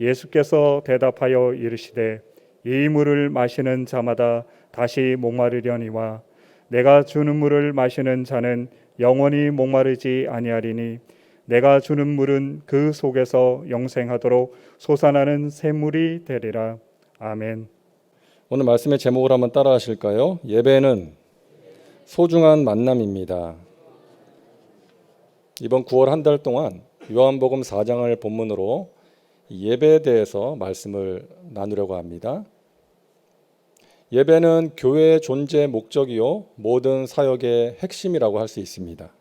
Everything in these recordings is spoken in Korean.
예수께서 대답하여 이르시되 이 물을 마시는 자마다 다시 목마르려니와 내가 주는 물을 마시는 자는 영원히 목마르지 아니하리니 내가 주는 물은 그 속에서 영생하도록 솟아나는 샘물이 되리라. 아멘. 오늘 말씀의 제목을 한번 따라 하실까요? 예배는 소중한 만남입니다. 이번 9월 한 달 동안 요한복음 4장을 본문으로 예배에 대해서 말씀을 나누려고 합니다. 예배는 교회의 존재 목적이요 모든 사역의 핵심이라고 할 수 있습니다.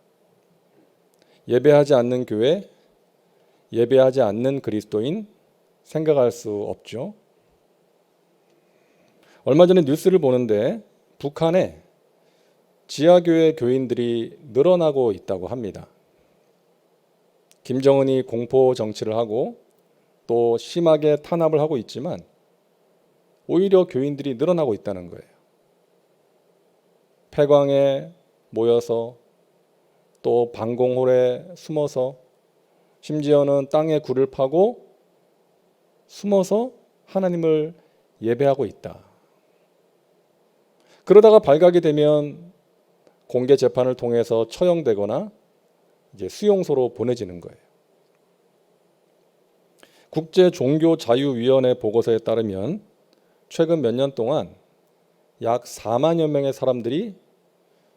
예배하지 않는 교회, 예배하지 않는 그리스도인 생각할 수 없죠. 얼마 전에 뉴스를 보는데 북한에 지하교회 교인들이 늘어나고 있다고 합니다. 김정은이 공포 정치를 하고 또 심하게 탄압을 하고 있지만 오히려 교인들이 늘어나고 있다는 거예요. 폐광에 모여서 또 방공홀에 숨어서 심지어는 땅에 굴을 파고 숨어서 하나님을 예배하고 있다. 그러다가 발각이 되면 공개 재판을 통해서 처형되거나 이제 수용소로 보내지는 거예요. 국제종교자유위원회 보고서에 따르면 최근 몇 년 동안 약 4만여 명의 사람들이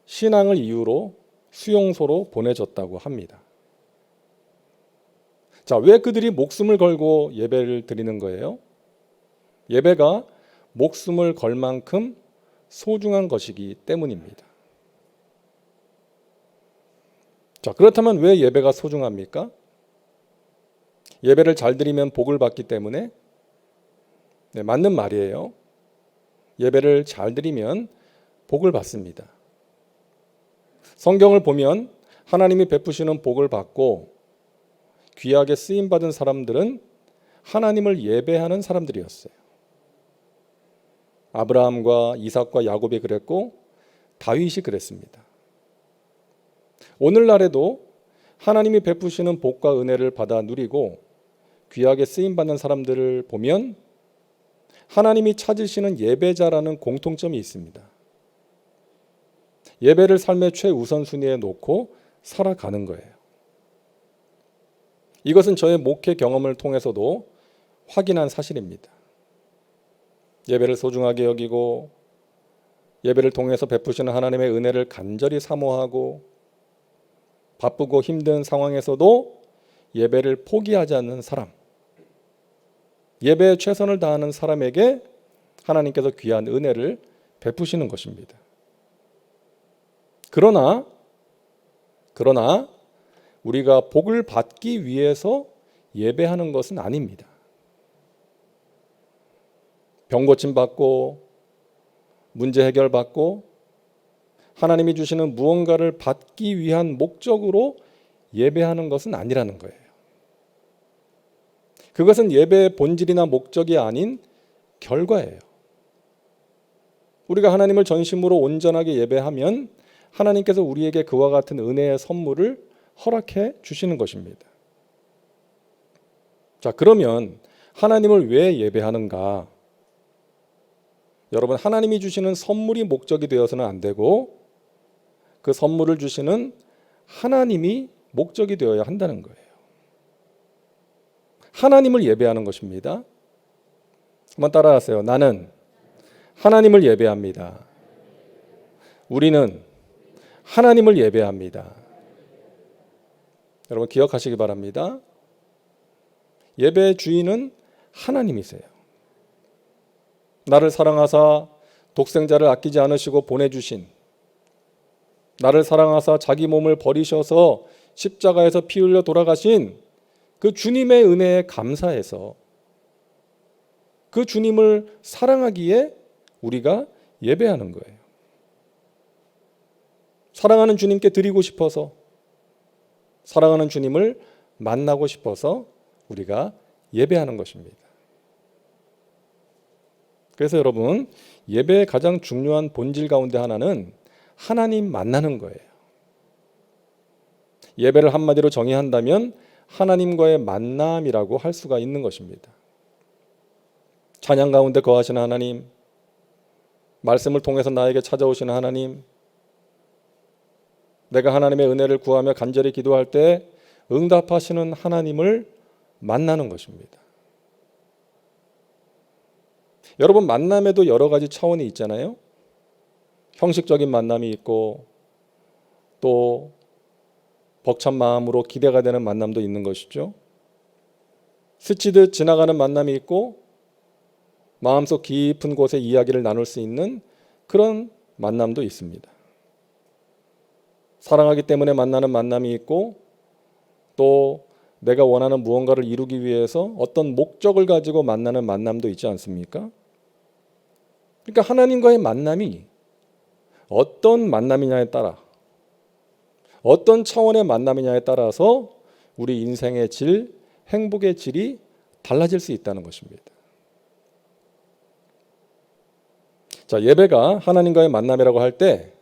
신앙을 이유로 수용소로 보내졌다고 합니다. 자, 왜 그들이 목숨을 걸고 예배를 드리는 거예요? 예배가 목숨을 걸 만큼 소중한 것이기 때문입니다. 자, 그렇다면 왜 예배가 소중합니까? 예배를 잘 드리면 복을 받기 때문에 네, 맞는 말이에요. 예배를 잘 드리면 복을 받습니다. 성경을 보면 하나님이 베푸시는 복을 받고 귀하게 쓰임받은 사람들은 하나님을 예배하는 사람들이었어요. 아브라함과 이삭과 야곱이 그랬고 다윗이 그랬습니다. 오늘날에도 하나님이 베푸시는 복과 은혜를 받아 누리고 귀하게 쓰임받는 사람들을 보면 하나님이 찾으시는 예배자라는 공통점이 있습니다. 예배를 삶의 최우선순위에 놓고 살아가는 거예요. 이것은 저의 목회 경험을 통해서도 확인한 사실입니다. 예배를 소중하게 여기고 예배를 통해서 베푸시는 하나님의 은혜를 간절히 사모하고 바쁘고 힘든 상황에서도 예배를 포기하지 않는 사람, 예배에 최선을 다하는 사람에게 하나님께서 귀한 은혜를 베푸시는 것입니다. 그러나 우리가 복을 받기 위해서 예배하는 것은 아닙니다. 병 고침 받고 문제 해결 받고 하나님이 주시는 무언가를 받기 위한 목적으로 예배하는 것은 아니라는 거예요. 그것은 예배의 본질이나 목적이 아닌 결과예요. 우리가 하나님을 전심으로 온전하게 예배하면 하나님께서 우리에게 그와 같은 은혜의 선물을 허락해 주시는 것입니다. 자, 그러면 하나님을 왜 예배하는가? 여러분, 하나님이 주시는 선물이 목적이 되어서는 안 되고 그 선물을 주시는 하나님이 목적이 되어야 한다는 거예요. 하나님을 예배하는 것입니다. 한번 따라하세요. 나는 하나님을 예배합니다. 우리는 하나님을 예배합니다. 여러분 기억하시기 바랍니다. 예배의 주인은 하나님이세요. 나를 사랑하사 독생자를 아끼지 않으시고 보내주신, 나를 사랑하사 자기 몸을 버리셔서 십자가에서 피 흘려 돌아가신 그 주님의 은혜에 감사해서 그 주님을 사랑하기에 우리가 예배하는 거예요. 사랑하는 주님께 드리고 싶어서, 사랑하는 주님을 만나고 싶어서 우리가 예배하는 것입니다. 그래서 여러분, 예배의 가장 중요한 본질 가운데 하나는 하나님 만나는 거예요. 예배를 한마디로 정의한다면 하나님과의 만남이라고 할 수가 있는 것입니다. 찬양 가운데 거하시는 하나님, 말씀을 통해서 나에게 찾아오시는 하나님, 내가 하나님의 은혜를 구하며 간절히 기도할 때 응답하시는 하나님을 만나는 것입니다. 여러분, 만남에도 여러 가지 차원이 있잖아요. 형식적인 만남이 있고 또 벅찬 마음으로 기대가 되는 만남도 있는 것이죠. 스치듯 지나가는 만남이 있고 마음속 깊은 곳에 이야기를 나눌 수 있는 그런 만남도 있습니다. 사랑하기 때문에 만나는 만남이 있고 또 내가 원하는 무언가를 이루기 위해서 어떤 목적을 가지고 만나는 만남도 있지 않습니까? 그러니까 하나님과의 만남이 어떤 만남이냐에 따라, 어떤 차원의 만남이냐에 따라서 우리 인생의 질, 행복의 질이 달라질 수 있다는 것입니다. 자, 예배가 하나님과의 만남이라고 할 때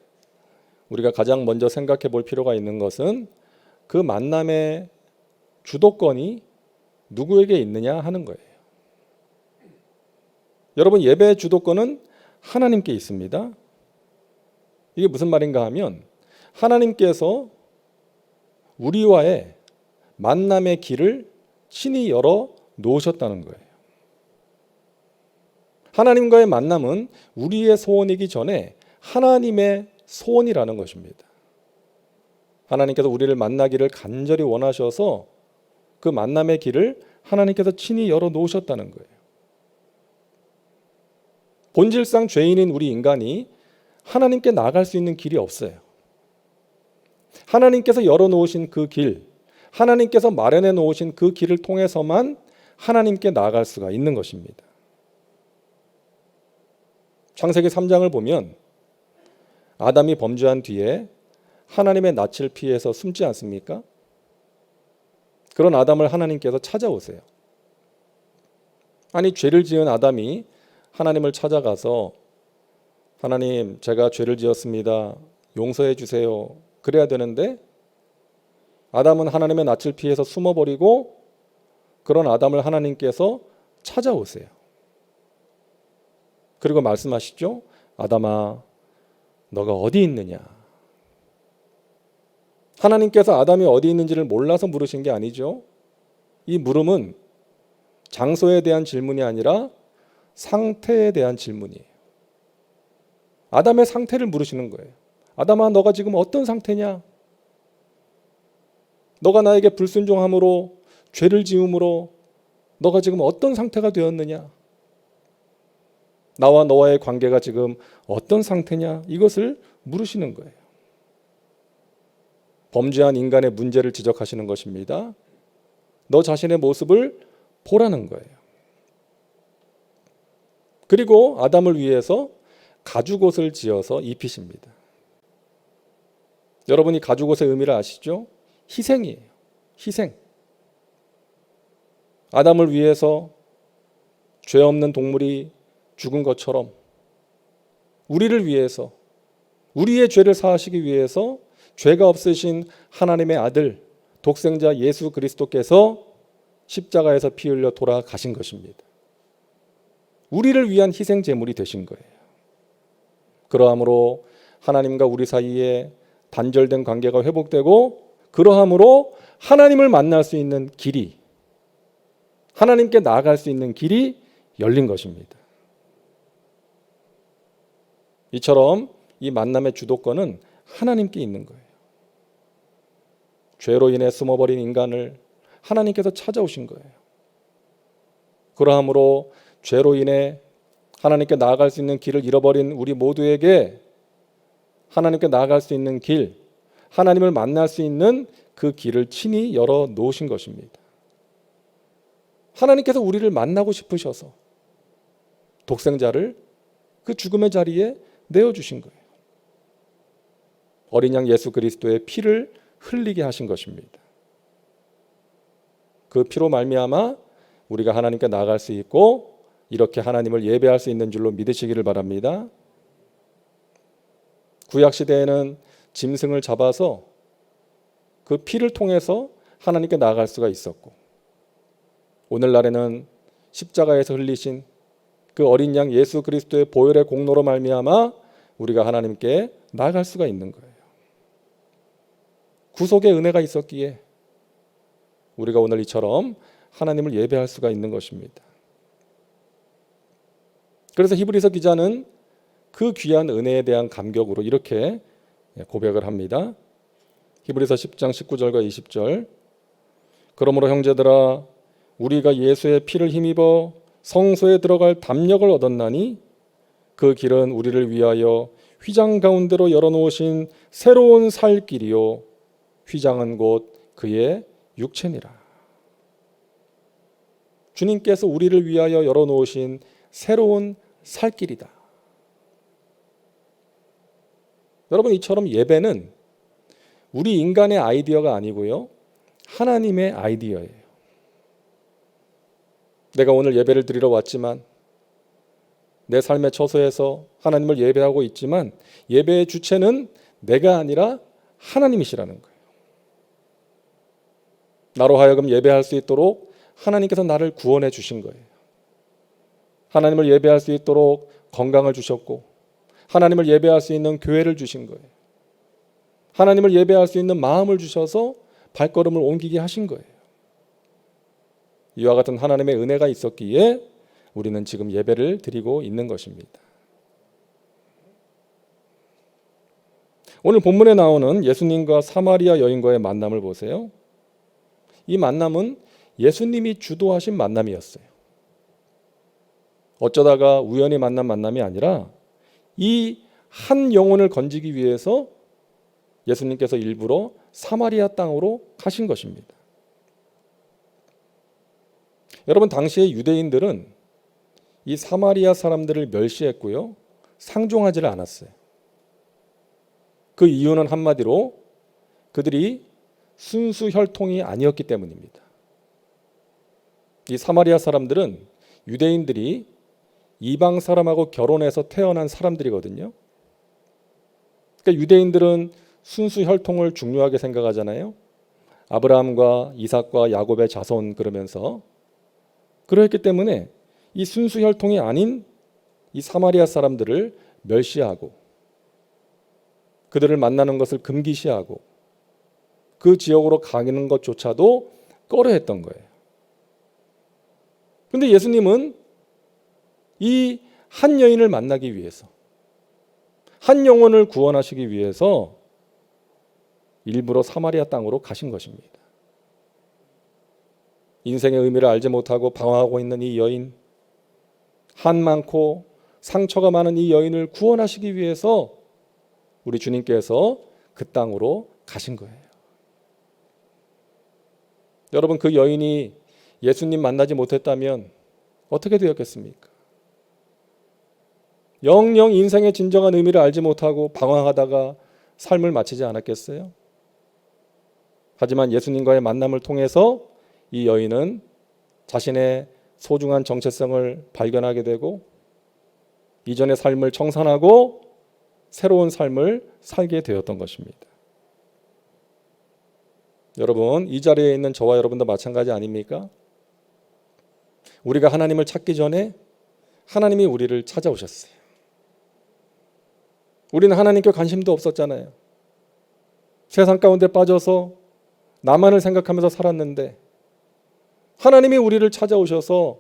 우리가 가장 먼저 생각해 볼 필요가 있는 것은 그 만남의 주도권이 누구에게 있느냐 하는 거예요. 여러분, 예배의 주도권은 하나님께 있습니다. 이게 무슨 말인가 하면 하나님께서 우리와의 만남의 길을 친히 열어 놓으셨다는 거예요. 하나님과의 만남은 우리의 소원이기 전에 하나님의 소원이라는 것입니다. 하나님께서 우리를 만나기를 간절히 원하셔서 그 만남의 길을 하나님께서 친히 열어 놓으셨다는 거예요. 본질상 죄인인 우리 인간이 하나님께 나아갈 수 있는 길이 없어요. 하나님께서 열어 놓으신 그 길, 하나님께서 마련해 놓으신 그 길을 통해서만 하나님께 나아갈 수가 있는 것입니다. 창세기 3장을 보면 아담이 범죄한 뒤에 하나님의 낯을 피해서 숨지 않습니까? 그런 아담을 하나님께서 찾아오세요. 아니, 죄를 지은 아담이 하나님을 찾아가서 하나님, 제가 죄를 지었습니다. 용서해 주세요. 그래야 되는데 아담은 하나님의 낯을 피해서 숨어버리고 그런 아담을 하나님께서 찾아오세요. 그리고 말씀하시죠. 아담아, 너가 어디 있느냐? 하나님께서 아담이 어디 있는지를 몰라서 물으신 게 아니죠. 이 물음은 장소에 대한 질문이 아니라 상태에 대한 질문이에요. 아담의 상태를 물으시는 거예요. 아담아, 너가 지금 어떤 상태냐? 너가 나에게 불순종함으로 죄를 지음으로 너가 지금 어떤 상태가 되었느냐? 나와 너와의 관계가 지금 어떤 상태냐? 이것을 물으시는 거예요. 범죄한 인간의 문제를 지적하시는 것입니다. 너 자신의 모습을 보라는 거예요. 그리고 아담을 위해서 가죽옷을 지어서 입히십니다. 여러분이 가죽옷의 의미를 아시죠? 희생이에요. 희생. 아담을 위해서 죄 없는 동물이 죽은 것처럼 우리를 위해서, 우리의 죄를 사하시기 위해서 죄가 없으신 하나님의 아들 독생자 예수 그리스도께서 십자가에서 피 흘려 돌아가신 것입니다. 우리를 위한 희생 제물이 되신 거예요. 그러함으로 하나님과 우리 사이에 단절된 관계가 회복되고, 그러함으로 하나님을 만날 수 있는 길이, 하나님께 나아갈 수 있는 길이 열린 것입니다. 이처럼 이 만남의 주도권은 하나님께 있는 거예요. 죄로 인해 숨어버린 인간을 하나님께서 찾아오신 거예요. 그러함으로 죄로 인해 하나님께 나아갈 수 있는 길을 잃어버린 우리 모두에게 하나님께 나아갈 수 있는 길, 하나님을 만날 수 있는 그 길을 친히 열어 놓으신 것입니다. 하나님께서 우리를 만나고 싶으셔서 독생자를 그 죽음의 자리에 내어주신 거예요. 어린 양 예수 그리스도의 피를 흘리게 하신 것입니다. 그 피로 말미암아 우리가 하나님께 나아갈 수 있고 이렇게 하나님을 예배할 수 있는 줄로 믿으시기를 바랍니다. 구약시대에는 짐승을 잡아서 그 피를 통해서 하나님께 나아갈 수가 있었고, 오늘날에는 십자가에서 흘리신 그 어린 양 예수 그리스도의 보혈의 공로로 말미암아 우리가 하나님께 나아갈 수가 있는 거예요. 구속의 은혜가 있었기에 우리가 오늘 이처럼 하나님을 예배할 수가 있는 것입니다. 그래서 히브리서 기자는 그 귀한 은혜에 대한 감격으로 이렇게 고백을 합니다. 히브리서 10장 19절과 20절. 그러므로 형제들아 우리가 예수의 피를 힘입어 성소에 들어갈 담력을 얻었나니 그 길은 우리를 위하여 휘장 가운데로 열어놓으신 새로운 살 길이요 휘장은 곧 그의 육체니라. 주님께서 우리를 위하여 열어놓으신 새로운 살 길이다. 여러분, 이처럼 예배는 우리 인간의 아이디어가 아니고요, 하나님의 아이디어예요. 내가 오늘 예배를 드리러 왔지만, 내 삶의 처소에서 하나님을 예배하고 있지만 예배의 주체는 내가 아니라 하나님이시라는 거예요. 나로 하여금 예배할 수 있도록 하나님께서 나를 구원해 주신 거예요. 하나님을 예배할 수 있도록 건강을 주셨고, 하나님을 예배할 수 있는 교회를 주신 거예요. 하나님을 예배할 수 있는 마음을 주셔서 발걸음을 옮기게 하신 거예요. 이와 같은 하나님의 은혜가 있었기에 우리는 지금 예배를 드리고 있는 것입니다. 오늘 본문에 나오는 예수님과 사마리아 여인과의 만남을 보세요. 이 만남은 예수님이 주도하신 만남이었어요. 어쩌다가 우연히 만난 만남이 아니라 이 한 영혼을 건지기 위해서 예수님께서 일부러 사마리아 땅으로 가신 것입니다. 여러분, 당시의 유대인들은 이 사마리아 사람들을 멸시했고요, 상종하지를 않았어요. 그 이유는 한마디로 그들이 순수 혈통이 아니었기 때문입니다. 이 사마리아 사람들은 유대인들이 이방 사람하고 결혼해서 태어난 사람들이거든요. 그러니까 유대인들은 순수 혈통을 중요하게 생각하잖아요. 아브라함과 이삭과 야곱의 자손 그러면서. 그렇기 때문에 이 순수 혈통이 아닌 이 사마리아 사람들을 멸시하고 그들을 만나는 것을 금기시하고 그 지역으로 가는 것조차도 꺼려했던 거예요. 그런데 예수님은 이 한 여인을 만나기 위해서, 한 영혼을 구원하시기 위해서 일부러 사마리아 땅으로 가신 것입니다. 인생의 의미를 알지 못하고 방황하고 있는 이 여인, 한 많고 상처가 많은 이 여인을 구원하시기 위해서 우리 주님께서 그 땅으로 가신 거예요. 여러분, 그 여인이 예수님 만나지 못했다면 어떻게 되었겠습니까? 영영 인생의 진정한 의미를 알지 못하고 방황하다가 삶을 마치지 않았겠어요? 하지만 예수님과의 만남을 통해서 이 여인은 자신의 소중한 정체성을 발견하게 되고 이전의 삶을 청산하고 새로운 삶을 살게 되었던 것입니다. 여러분, 이 자리에 있는 저와 여러분도 마찬가지 아닙니까? 우리가 하나님을 찾기 전에 하나님이 우리를 찾아오셨어요. 우리는 하나님께 관심도 없었잖아요. 세상 가운데 빠져서 나만을 생각하면서 살았는데 하나님이 우리를 찾아오셔서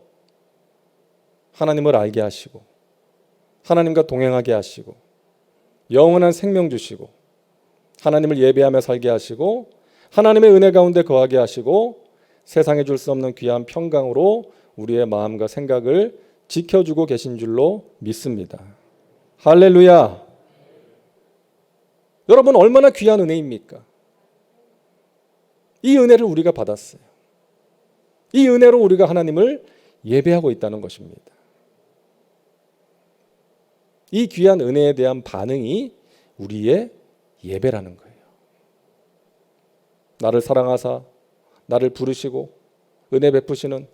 하나님을 알게 하시고 하나님과 동행하게 하시고 영원한 생명 주시고 하나님을 예배하며 살게 하시고 하나님의 은혜 가운데 거하게 하시고 세상에 줄 수 없는 귀한 평강으로 우리의 마음과 생각을 지켜주고 계신 줄로 믿습니다. 할렐루야. 여러분, 얼마나 귀한 은혜입니까? 이 은혜를 우리가 받았어요. 이 은혜로 우리가 하나님을 예배하고 있다는 것입니다. 이 귀한 은혜에 대한 반응이 우리의 예배라는 거예요. 나를 사랑하사 나를 부르시고 은혜 베푸시는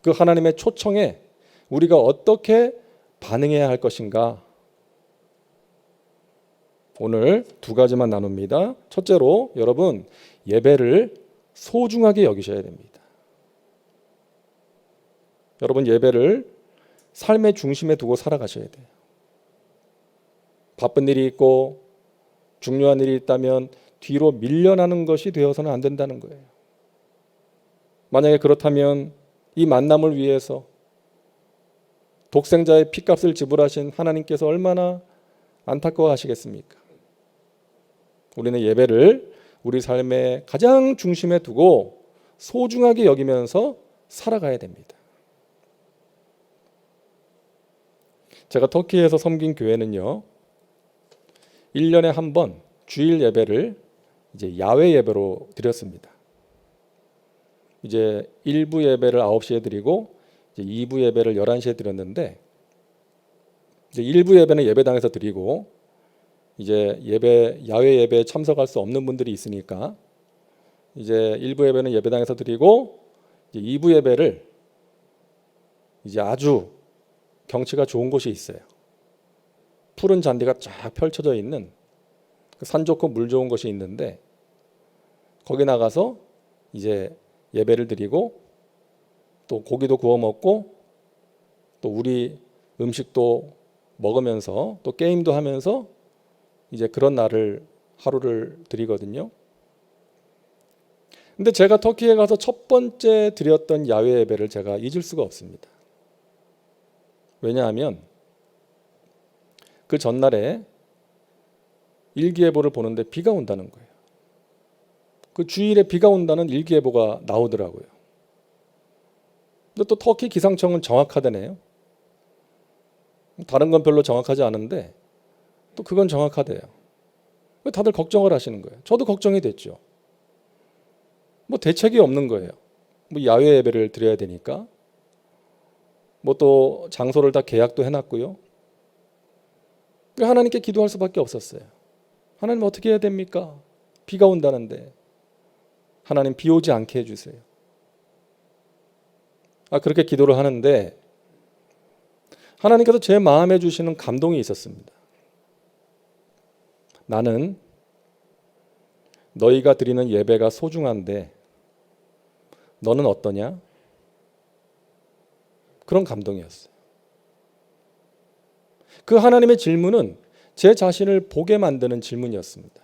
그 하나님의 초청에 우리가 어떻게 반응해야 할 것인가? 오늘 두 가지만 나눕니다. 첫째로, 여러분, 예배를 소중하게 여기셔야 됩니다. 여러분, 예배를 삶의 중심에 두고 살아가셔야 돼요. 바쁜 일이 있고 중요한 일이 있다면 뒤로 밀려나는 것이 되어서는 안 된다는 거예요. 만약에 그렇다면 이 만남을 위해서 독생자의 피값을 지불하신 하나님께서 얼마나 안타까워하시겠습니까? 우리는 예배를 우리 삶의 가장 중심에 두고 소중하게 여기면서 살아가야 됩니다. 제가 터키에서 섬긴 교회는요, 1년에 한 번 주일 예배를 이제 야외 예배로 드렸습니다. 이제 1부 예배를 9시에 드리고 이제 2부 예배를 11시에 드렸는데, 이제 1부 예배는 예배당에서 드리고 이제 야외 예배에 참석할 수 없는 분들이 있으니까 이제 1부 예배는 예배당에서 드리고 이제 2부 예배를 이제 아주 경치가 좋은 곳이 있어요. 푸른 잔디가 쫙 펼쳐져 있는 산 좋고 물 좋은 곳이 있는데 거기 나가서 이제 예배를 드리고 또 고기도 구워 먹고 또 우리 음식도 먹으면서 또 게임도 하면서 이제 그런 하루를 드리거든요. 근데 제가 터키에 가서 첫 번째 드렸던 야외 예배를 제가 잊을 수가 없습니다. 왜냐하면 그 전날에 일기예보를 보는데 비가 온다는 거예요. 그 주일에 비가 온다는 일기예보가 나오더라고요. 근데 또 터키 기상청은 정확하다네요. 다른 건 별로 정확하지 않은데 또 그건 정확하대요. 다들 걱정을 하시는 거예요. 저도 걱정이 됐죠. 뭐 대책이 없는 거예요. 뭐 야외 예배를 드려야 되니까. 뭐 또 장소를 다 계약도 해놨고요. 하나님께 기도할 수밖에 없었어요. 하나님 어떻게 해야 됩니까? 비가 온다는데 하나님 비 오지 않게 해주세요. 그렇게 기도를 하는데 하나님께서 제 마음에 주시는 감동이 있었습니다. 나는 너희가 드리는 예배가 소중한데 너는 어떠냐? 그런 감동이었어요. 그 하나님의 질문은 제 자신을 보게 만드는 질문이었습니다.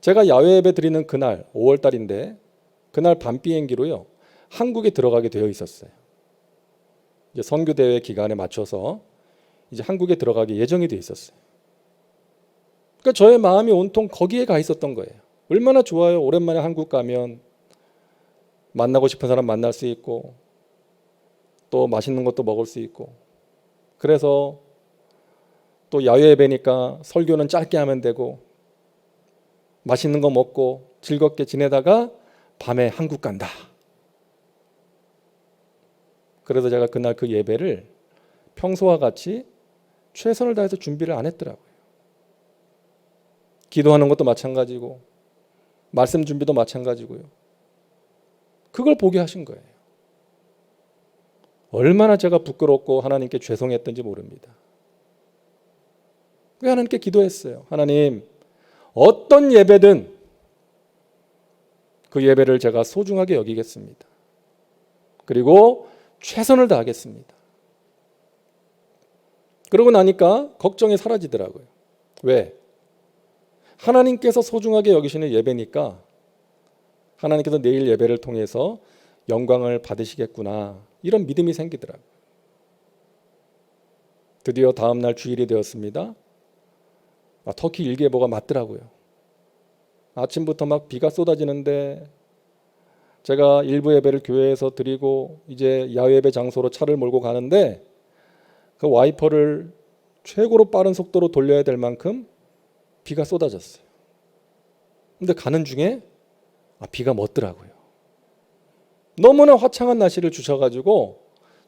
제가 야외 예배 드리는 그날 5월 달인데 그날 밤 비행기로요 한국에 들어가게 되어 있었어요. 이제 선교 대회 기간에 맞춰서 이제 한국에 들어가기 예정이 되어 있었어요. 그러니까 저의 마음이 온통 거기에 가 있었던 거예요. 얼마나 좋아요. 오랜만에 한국 가면 만나고 싶은 사람 만날 수 있고 또 맛있는 것도 먹을 수 있고 그래서 또 야외 예배니까 설교는 짧게 하면 되고 맛있는 거 먹고 즐겁게 지내다가 밤에 한국 간다. 그래서 제가 그날 그 예배를 평소와 같이 최선을 다해서 준비를 안 했더라고요. 기도하는 것도 마찬가지고 말씀 준비도 마찬가지고요. 그걸 보게 하신 거예요. 얼마나 제가 부끄럽고 하나님께 죄송했던지 모릅니다. 그 하나님께 기도했어요. 하나님, 어떤 예배든 그 예배를 제가 소중하게 여기겠습니다. 그리고 최선을 다하겠습니다. 그러고 나니까 걱정이 사라지더라고요. 왜? 하나님께서 소중하게 여기시는 예배니까 하나님께서 내일 예배를 통해서 영광을 받으시겠구나 이런 믿음이 생기더라고요. 드디어 다음 날 주일이 되었습니다. 터키 일기예보가 맞더라고요. 아침부터 막 비가 쏟아지는데 제가 일부 예배를 교회에서 드리고 이제 야외 예배 장소로 차를 몰고 가는데 그 와이퍼를 최고로 빠른 속도로 돌려야 될 만큼 비가 쏟아졌어요. 근데 가는 중에 비가 멎더라고요. 너무나 화창한 날씨를 주셔가지고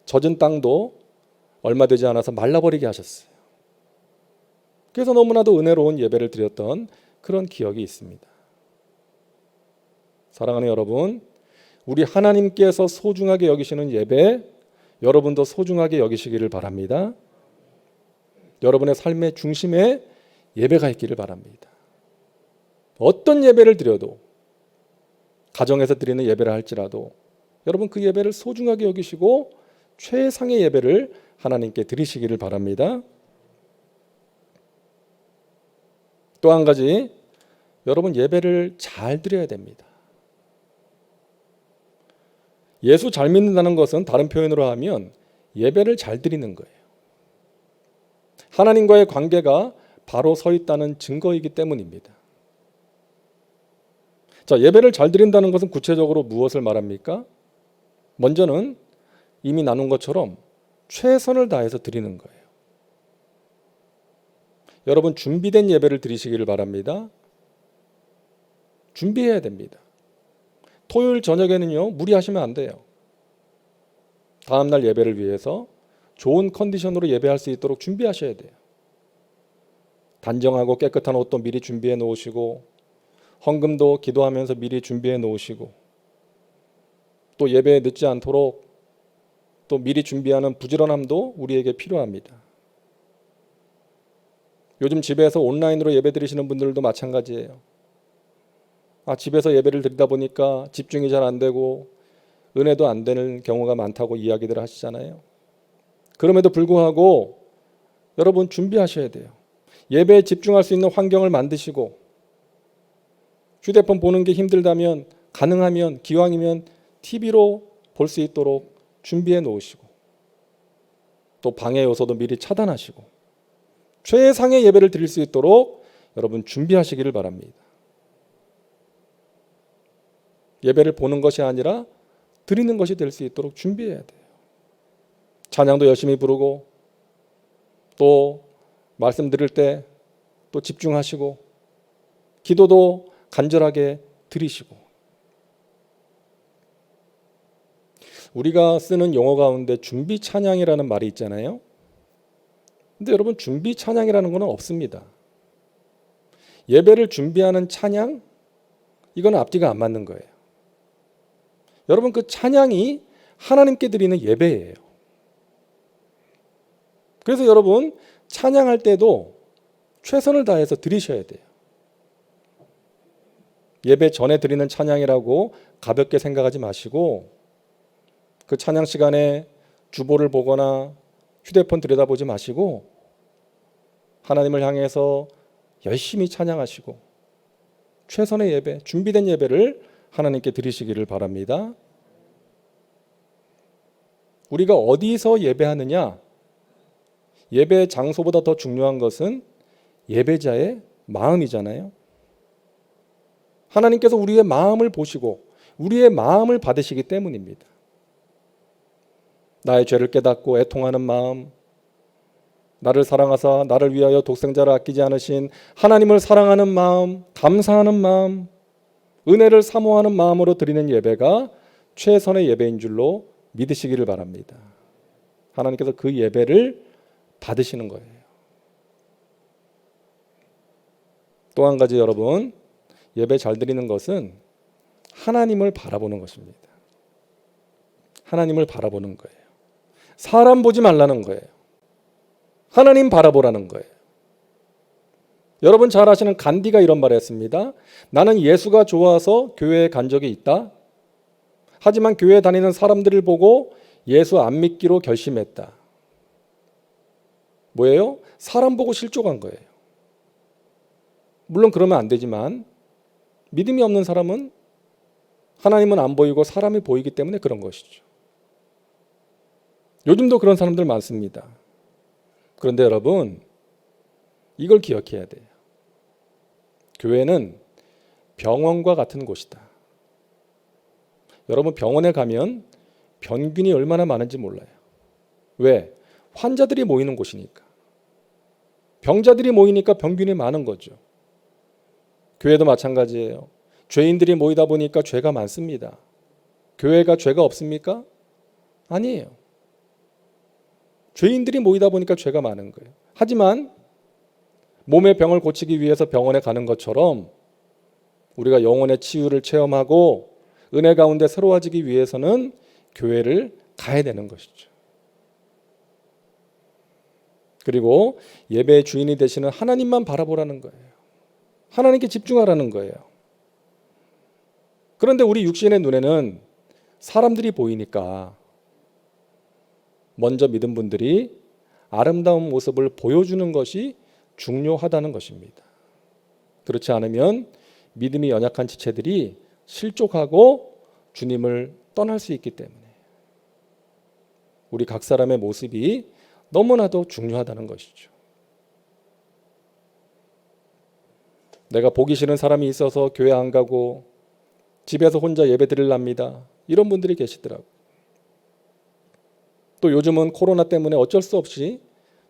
젖은 땅도 얼마 되지 않아서 말라버리게 하셨어요. 그래서 너무나도 은혜로운 예배를 드렸던 그런 기억이 있습니다. 사랑하는 여러분, 우리 하나님께서 소중하게 여기시는 예배, 여러분도 소중하게 여기시기를 바랍니다. 여러분의 삶의 중심에 예배가 있기를 바랍니다. 어떤 예배를 드려도, 가정에서 드리는 예배를 할지라도 여러분 그 예배를 소중하게 여기시고 최상의 예배를 하나님께 드리시기를 바랍니다. 또 한 가지, 여러분 예배를 잘 드려야 됩니다. 예수 잘 믿는다는 것은 다른 표현으로 하면 예배를 잘 드리는 거예요. 하나님과의 관계가 바로 서 있다는 증거이기 때문입니다. 자, 예배를 잘 드린다는 것은 구체적으로 무엇을 말합니까? 먼저는 이미 나눈 것처럼 최선을 다해서 드리는 거예요. 여러분 준비된 예배를 드리시기를 바랍니다. 준비해야 됩니다. 토요일 저녁에는요, 무리하시면 안 돼요. 다음날 예배를 위해서 좋은 컨디션으로 예배할 수 있도록 준비하셔야 돼요. 단정하고 깨끗한 옷도 미리 준비해 놓으시고, 헌금도 기도하면서 미리 준비해 놓으시고, 또 예배에 늦지 않도록 또 미리 준비하는 부지런함도 우리에게 필요합니다. 요즘 집에서 온라인으로 예배 드리시는 분들도 마찬가지예요. 집에서 예배를 드리다 보니까 집중이 잘 안 되고 은혜도 안 되는 경우가 많다고 이야기들 하시잖아요. 그럼에도 불구하고 여러분 준비하셔야 돼요. 예배에 집중할 수 있는 환경을 만드시고, 휴대폰 보는 게 힘들다면 가능하면 기왕이면 TV로 볼 수 있도록 준비해 놓으시고, 또 방해 요소도 미리 차단하시고 최상의 예배를 드릴 수 있도록 여러분 준비하시기를 바랍니다. 예배를 보는 것이 아니라 드리는 것이 될 수 있도록 준비해야 돼요. 찬양도 열심히 부르고, 또 말씀 드릴 때 또 집중하시고, 기도도 간절하게 드리시고. 우리가 쓰는 용어 가운데 준비 찬양이라는 말이 있잖아요. 근데 여러분 준비 찬양이라는 건 없습니다. 예배를 준비하는 찬양, 이건 앞뒤가 안 맞는 거예요. 여러분 그 찬양이 하나님께 드리는 예배예요. 그래서 여러분 찬양할 때도 최선을 다해서 드리셔야 돼요. 예배 전에 드리는 찬양이라고 가볍게 생각하지 마시고, 그 찬양 시간에 주보를 보거나 휴대폰 들여다보지 마시고 하나님을 향해서 열심히 찬양하시고 최선의 예배, 준비된 예배를 하나님께 드리시기를 바랍니다. 우리가 어디서 예배하느냐? 예배 장소보다 더 중요한 것은 예배자의 마음이잖아요. 하나님께서 우리의 마음을 보시고 우리의 마음을 받으시기 때문입니다. 나의 죄를 깨닫고 애통하는 마음, 나를 사랑하사 나를 위하여 독생자를 아끼지 않으신 하나님을 사랑하는 마음, 감사하는 마음, 은혜를 사모하는 마음으로 드리는 예배가 최선의 예배인 줄로 믿으시기를 바랍니다. 하나님께서 그 예배를 받으시는 거예요. 또 한 가지 여러분, 예배 잘 드리는 것은 하나님을 바라보는 것입니다. 하나님을 바라보는 거예요. 사람 보지 말라는 거예요. 하나님 바라보라는 거예요. 여러분 잘 아시는 간디가 이런 말을 했습니다. 나는 예수가 좋아서 교회에 간 적이 있다. 하지만 교회에 다니는 사람들을 보고 예수 안 믿기로 결심했다. 뭐예요? 사람 보고 실족한 거예요. 물론 그러면 안 되지만 믿음이 없는 사람은 하나님은 안 보이고 사람이 보이기 때문에 그런 것이죠. 요즘도 그런 사람들 많습니다. 그런데 여러분, 이걸 기억해야 돼요. 교회는 병원과 같은 곳이다. 여러분 병원에 가면 병균이 얼마나 많은지 몰라요. 왜? 환자들이 모이는 곳이니까. 병자들이 모이니까 병균이 많은 거죠. 교회도 마찬가지예요. 죄인들이 모이다 보니까 죄가 많습니다. 교회가 죄가 없습니까? 아니에요. 죄인들이 모이다 보니까 죄가 많은 거예요. 하지만 몸의 병을 고치기 위해서 병원에 가는 것처럼 우리가 영혼의 치유를 체험하고 은혜 가운데 새로워지기 위해서는 교회를 가야 되는 것이죠. 그리고 예배의 주인이 되시는 하나님만 바라보라는 거예요. 하나님께 집중하라는 거예요. 그런데 우리 육신의 눈에는 사람들이 보이니까 먼저 믿은 분들이 아름다운 모습을 보여주는 것이 중요하다는 것입니다. 그렇지 않으면 믿음이 연약한 지체들이 실족하고 주님을 떠날 수 있기 때문에 우리 각 사람의 모습이 너무나도 중요하다는 것이죠. 내가 보기 싫은 사람이 있어서 교회 안 가고 집에서 혼자 예배 드리랍니다. 이런 분들이 계시더라고요. 또 요즘은 코로나 때문에 어쩔 수 없이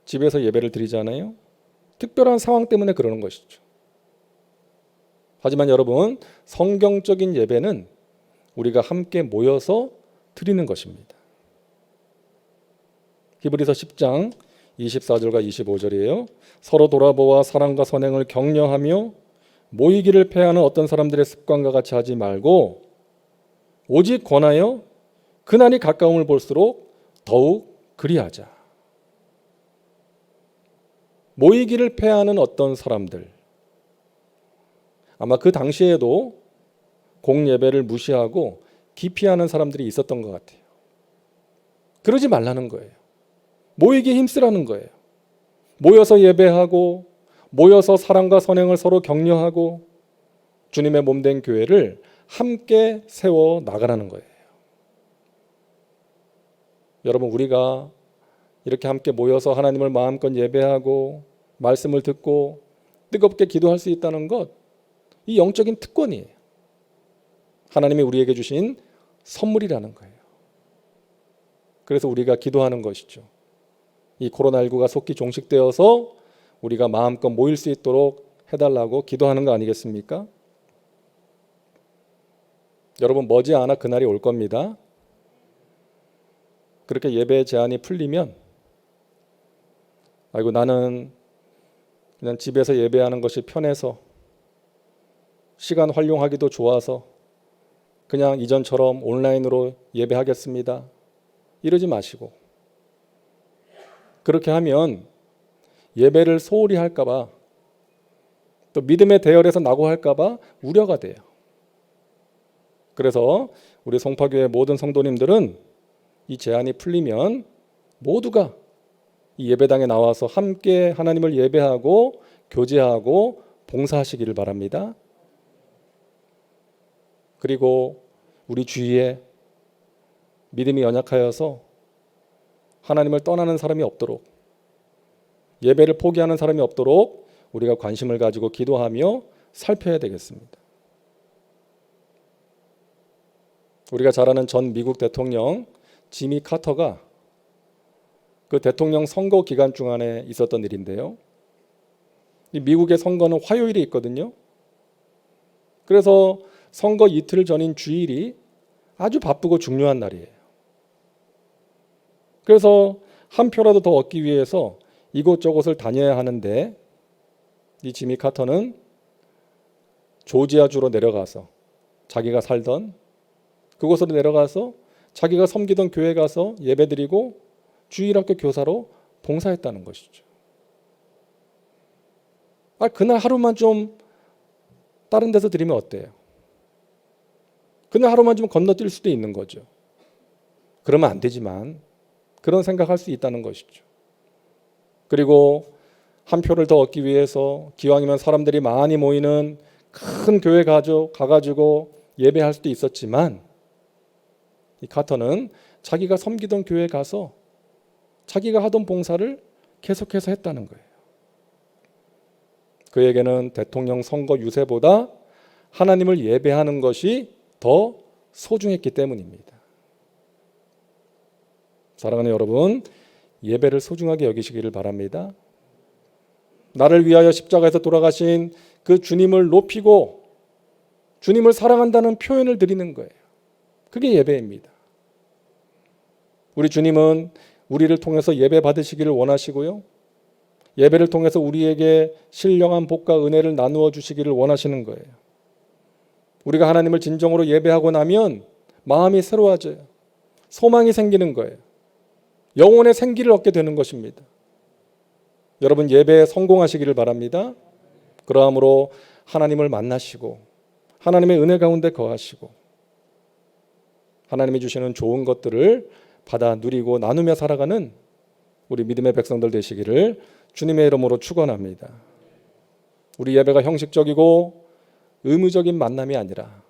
집에서 예배를 드리잖아요. 특별한 상황 때문에 그러는 것이죠. 하지만 여러분, 성경적인 예배는 우리가 함께 모여서 드리는 것입니다. 히브리서 10장 24절과 25절이에요. 서로 돌아보아 사랑과 선행을 격려하며 모이기를 패하는 어떤 사람들의 습관과 같이 하지 말고 오직 권하여 그날이 가까움을 볼수록 더욱 그리하자. 모이기를 패하는 어떤 사람들, 아마 그 당시에도 공예배를 무시하고 기피하는 사람들이 있었던 것 같아요. 그러지 말라는 거예요. 모이기 힘쓰라는 거예요. 모여서 예배하고 모여서 사랑과 선행을 서로 격려하고 주님의 몸된 교회를 함께 세워 나가라는 거예요. 여러분, 우리가 이렇게 함께 모여서 하나님을 마음껏 예배하고 말씀을 듣고 뜨겁게 기도할 수 있다는 것, 이 영적인 특권이에요. 하나님이 우리에게 주신 선물이라는 거예요. 그래서 우리가 기도하는 것이죠. 이 코로나19가 속히 종식되어서 우리가 마음껏 모일 수 있도록 해달라고 기도하는 거 아니겠습니까? 여러분, 머지않아 그날이 올 겁니다. 그렇게 예배 제한이 풀리면 아이고, 나는 그냥 집에서 예배하는 것이 편해서 시간 활용하기도 좋아서 그냥 이전처럼 온라인으로 예배하겠습니다. 이러지 마시고, 그렇게 하면 예배를 소홀히 할까 봐, 또 믿음의 대열에서 낙오할까 봐 우려가 돼요. 그래서 우리 송파교회 모든 성도님들은 이 제한이 풀리면 모두가 이 예배당에 나와서 함께 하나님을 예배하고 교제하고 봉사하시기를 바랍니다. 그리고 우리 주위에 믿음이 연약하여서 하나님을 떠나는 사람이 없도록, 예배를 포기하는 사람이 없도록 우리가 관심을 가지고 기도하며 살펴야 되겠습니다. 우리가 잘 아는 전 미국 대통령 지미 카터가 그 대통령 선거 기간 중간에 있었던 일인데요. 이 미국의 선거는 화요일에 있거든요. 그래서 선거 이틀 전인 주일이 아주 바쁘고 중요한 날이에요. 그래서 한 표라도 더 얻기 위해서 이곳저곳을 다녀야 하는데 이 지미 카터는 조지아주로 내려가서 자기가 살던 그곳으로 내려가서 자기가 섬기던 교회 가서 예배드리고 주일학교 교사로 봉사했다는 것이죠. 그날 하루만 좀 다른 데서 드리면 어때요? 그날 하루만 좀 건너뛸 수도 있는 거죠. 그러면 안 되지만 그런 생각할 수 있다는 것이죠. 그리고 한 표를 더 얻기 위해서 기왕이면 사람들이 많이 모이는 큰 교회 가가지고 예배할 수도 있었지만 이 카터는 자기가 섬기던 교회에 가서 자기가 하던 봉사를 계속해서 했다는 거예요. 그에게는 대통령 선거 유세보다 하나님을 예배하는 것이 더 소중했기 때문입니다. 사랑하는 여러분, 예배를 소중하게 여기시기를 바랍니다. 나를 위하여 십자가에서 돌아가신 그 주님을 높이고 주님을 사랑한다는 표현을 드리는 거예요. 그게 예배입니다. 우리 주님은 우리를 통해서 예배 받으시기를 원하시고요. 예배를 통해서 우리에게 신령한 복과 은혜를 나누어 주시기를 원하시는 거예요. 우리가 하나님을 진정으로 예배하고 나면 마음이 새로워져요. 소망이 생기는 거예요. 영혼의 생기를 얻게 되는 것입니다. 여러분, 예배에 성공하시기를 바랍니다. 그러함으로 하나님을 만나시고 하나님의 은혜 가운데 거하시고 하나님이 주시는 좋은 것들을 받아 누리고 나누며 살아가는 우리 믿음의 백성들 되시기를 주님의 이름으로 축원합니다. 우리 예배가 형식적이고 의무적인 만남이 아니라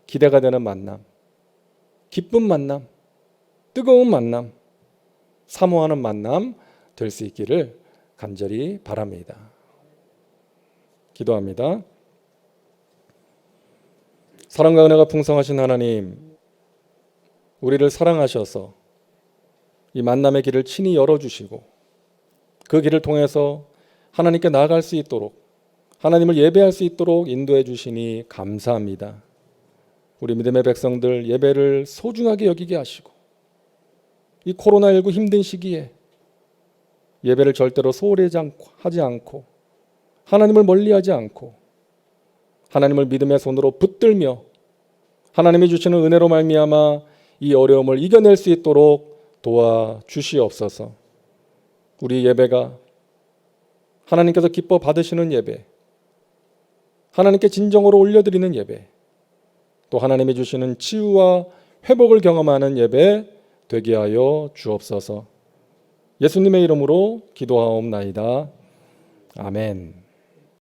기대가 되는 만남, 기쁜 만남, 뜨거운 만남, 사모하는 만남 될 수 있기를 간절히 바랍니다. 기도합니다. 사랑과 은혜가 풍성하신 하나님, 우리를 사랑하셔서 이 만남의 길을 친히 열어주시고 그 길을 통해서 하나님께 나아갈 수 있도록, 하나님을 예배할 수 있도록 인도해 주시니 감사합니다. 우리 믿음의 백성들 예배를 소중하게 여기게 하시고 이 코로나19 힘든 시기에 예배를 절대로 소홀히 하지 않고 하나님을 멀리하지 않고 하나님을 믿음의 손으로 붙들며 하나님이 주시는 은혜로 말미암아 이 어려움을 이겨낼 수 있도록 도와주시옵소서. 우리 예배가 하나님께서 기뻐 받으시는 예배, 하나님께 진정으로 올려드리는 예배, 또 하나님이 주시는 치유와 회복을 경험하는 예배 되게 하여 주옵소서. 예수님의 이름으로 기도하옵나이다. 아멘.